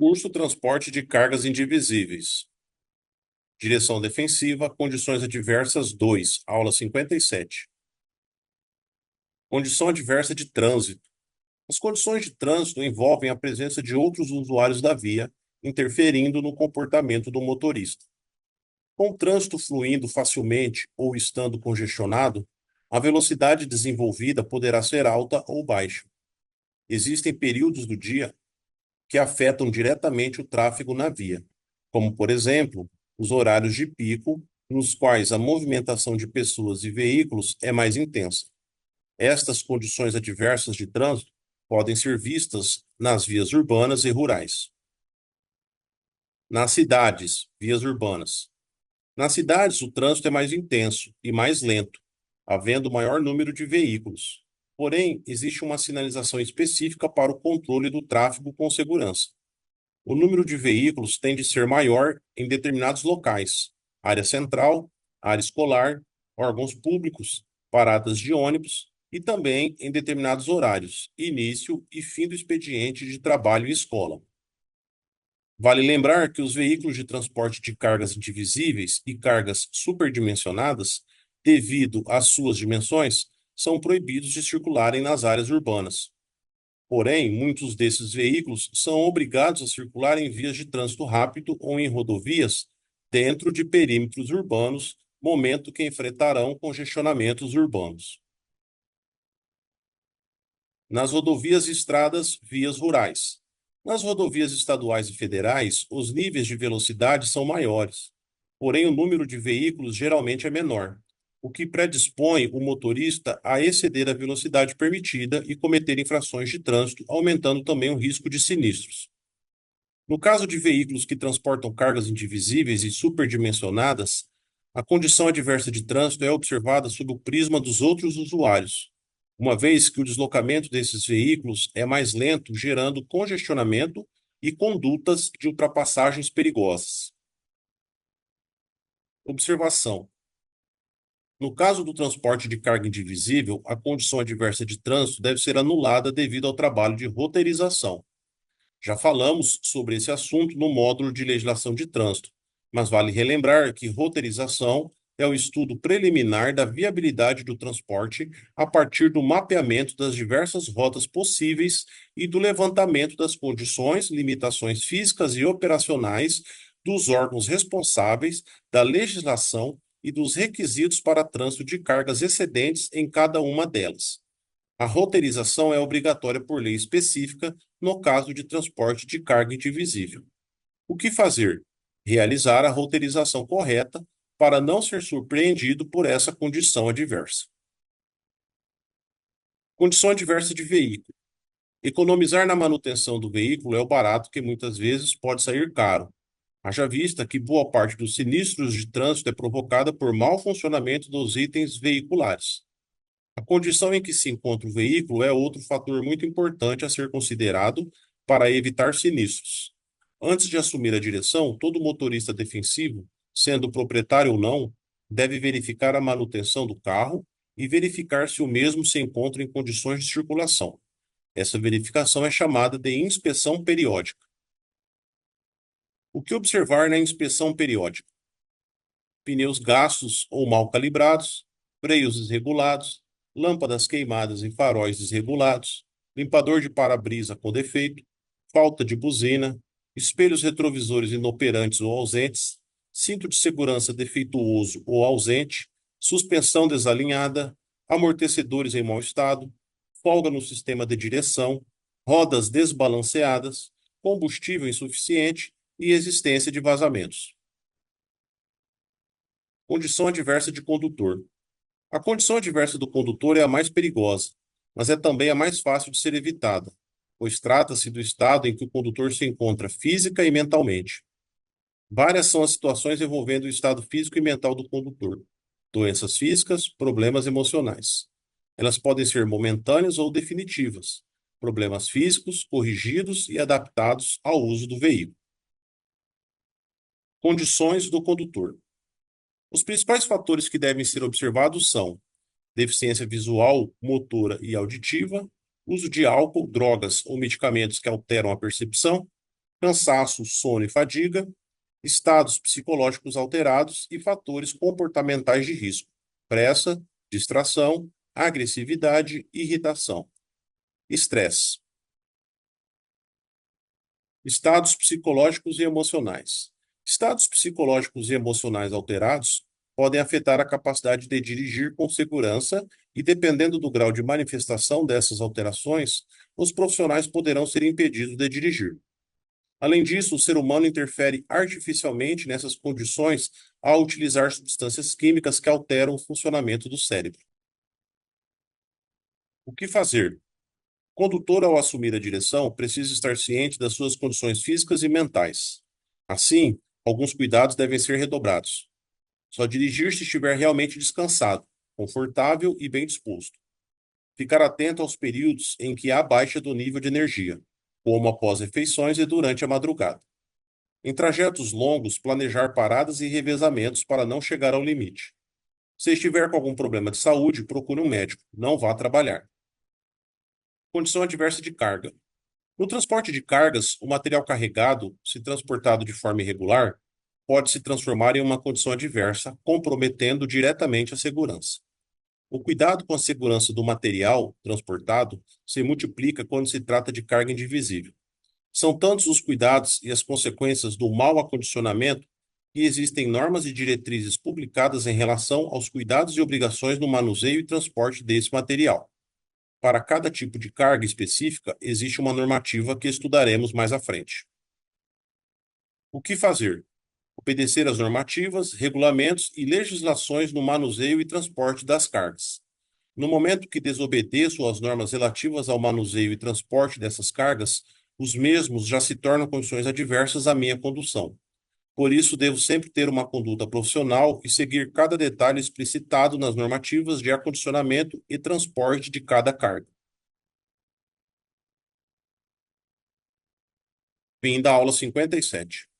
Curso Transporte de Cargas Indivisíveis. Direção Defensiva, Condições Adversas 2, aula 57. Condição adversa de trânsito. As condições de trânsito envolvem a presença de outros usuários da via, interferindo no comportamento do motorista. Com o trânsito fluindo facilmente ou estando congestionado, a velocidade desenvolvida poderá ser alta ou baixa. Existem períodos do dia que afetam diretamente o tráfego na via, como, por exemplo, os horários de pico, nos quais a movimentação de pessoas e veículos é mais intensa. Estas condições adversas de trânsito podem ser vistas nas vias urbanas e rurais. Nas cidades, vias urbanas. Nas cidades, o trânsito é mais intenso e mais lento, havendo maior número de veículos. Porém, existe uma sinalização específica para o controle do tráfego com segurança. O número de veículos tende a ser maior em determinados locais, área central, área escolar, órgãos públicos, paradas de ônibus e também em determinados horários, início e fim do expediente de trabalho e escola. Vale lembrar que os veículos de transporte de cargas indivisíveis e cargas superdimensionadas, devido às suas dimensões, são proibidos de circularem nas áreas urbanas. Porém, muitos desses veículos são obrigados a circular em vias de trânsito rápido ou em rodovias dentro de perímetros urbanos, momento que enfrentarão congestionamentos urbanos. Nas rodovias e estradas, vias rurais. Nas rodovias estaduais e federais, os níveis de velocidade são maiores, porém o número de veículos geralmente é menor, o que predispõe o motorista a exceder a velocidade permitida e cometer infrações de trânsito, aumentando também o risco de sinistros. No caso de veículos que transportam cargas indivisíveis e superdimensionadas, a condição adversa de trânsito é observada sob o prisma dos outros usuários, uma vez que o deslocamento desses veículos é mais lento, gerando congestionamento e condutas de ultrapassagens perigosas. Observação: no caso do transporte de carga indivisível, a condição adversa de trânsito deve ser anulada devido ao trabalho de roteirização. Já falamos sobre esse assunto no módulo de legislação de trânsito, mas vale relembrar que roteirização é o estudo preliminar da viabilidade do transporte a partir do mapeamento das diversas rotas possíveis e do levantamento das condições, limitações físicas e operacionais dos órgãos responsáveis, da legislação e dos requisitos para trânsito de cargas excedentes em cada uma delas. A roteirização é obrigatória por lei específica no caso de transporte de carga indivisível. O que fazer? Realizar a roteirização correta para não ser surpreendido por essa condição adversa. Condição adversa de veículo. Economizar na manutenção do veículo é o barato que muitas vezes pode sair caro. Haja vista que boa parte dos sinistros de trânsito é provocada por mau funcionamento dos itens veiculares. A condição em que se encontra o veículo é outro fator muito importante a ser considerado para evitar sinistros. Antes de assumir a direção, todo motorista defensivo, sendo proprietário ou não, deve verificar a manutenção do carro e verificar se o mesmo se encontra em condições de circulação. Essa verificação é chamada de inspeção periódica. O que observar na inspeção periódica? Pneus gastos ou mal calibrados, freios desregulados, lâmpadas queimadas e faróis desregulados, limpador de para-brisa com defeito, falta de buzina, espelhos retrovisores inoperantes ou ausentes, cinto de segurança defeituoso ou ausente, suspensão desalinhada, amortecedores em mau estado, folga no sistema de direção, rodas desbalanceadas, combustível insuficiente e existência de vazamentos. Condição adversa de condutor. A condição adversa do condutor é a mais perigosa, mas é também a mais fácil de ser evitada, pois trata-se do estado em que o condutor se encontra física e mentalmente. Várias são as situações envolvendo o estado físico e mental do condutor: doenças físicas, problemas emocionais. Elas podem ser momentâneas ou definitivas, problemas físicos corrigidos e adaptados ao uso do veículo. Condições do condutor. Os principais fatores que devem ser observados são deficiência visual, motora e auditiva, uso de álcool, drogas ou medicamentos que alteram a percepção, cansaço, sono e fadiga, estados psicológicos alterados e fatores comportamentais de risco, pressa, distração, agressividade, irritação. Estresse. Estados psicológicos e emocionais. Estados psicológicos e emocionais alterados podem afetar a capacidade de dirigir com segurança e, dependendo do grau de manifestação dessas alterações, os profissionais poderão ser impedidos de dirigir. Além disso, o ser humano interfere artificialmente nessas condições ao utilizar substâncias químicas que alteram o funcionamento do cérebro. O que fazer? O condutor, ao assumir a direção, precisa estar ciente das suas condições físicas e mentais. Assim, alguns cuidados devem ser redobrados. Só dirigir se estiver realmente descansado, confortável e bem disposto. Ficar atento aos períodos em que há baixa do nível de energia, como após refeições e durante a madrugada. Em trajetos longos, planejar paradas e revezamentos para não chegar ao limite. Se estiver com algum problema de saúde, procure um médico. Não vá trabalhar. Condição adversa de carga. No transporte de cargas, o material carregado, se transportado de forma irregular, pode se transformar em uma condição adversa, comprometendo diretamente a segurança. O cuidado com a segurança do material transportado se multiplica quando se trata de carga indivisível. São tantos os cuidados e as consequências do mau acondicionamento que existem normas e diretrizes publicadas em relação aos cuidados e obrigações no manuseio e transporte desse material. Para cada tipo de carga específica, existe uma normativa que estudaremos mais à frente. O que fazer? Obedecer às normativas, regulamentos e legislações no manuseio e transporte das cargas. No momento que desobedeço às normas relativas ao manuseio e transporte dessas cargas, os mesmos já se tornam condições adversas à minha condução. Por isso, devo sempre ter uma conduta profissional e seguir cada detalhe explicitado nas normativas de acondicionamento e transporte de cada carga. Fim da aula 57.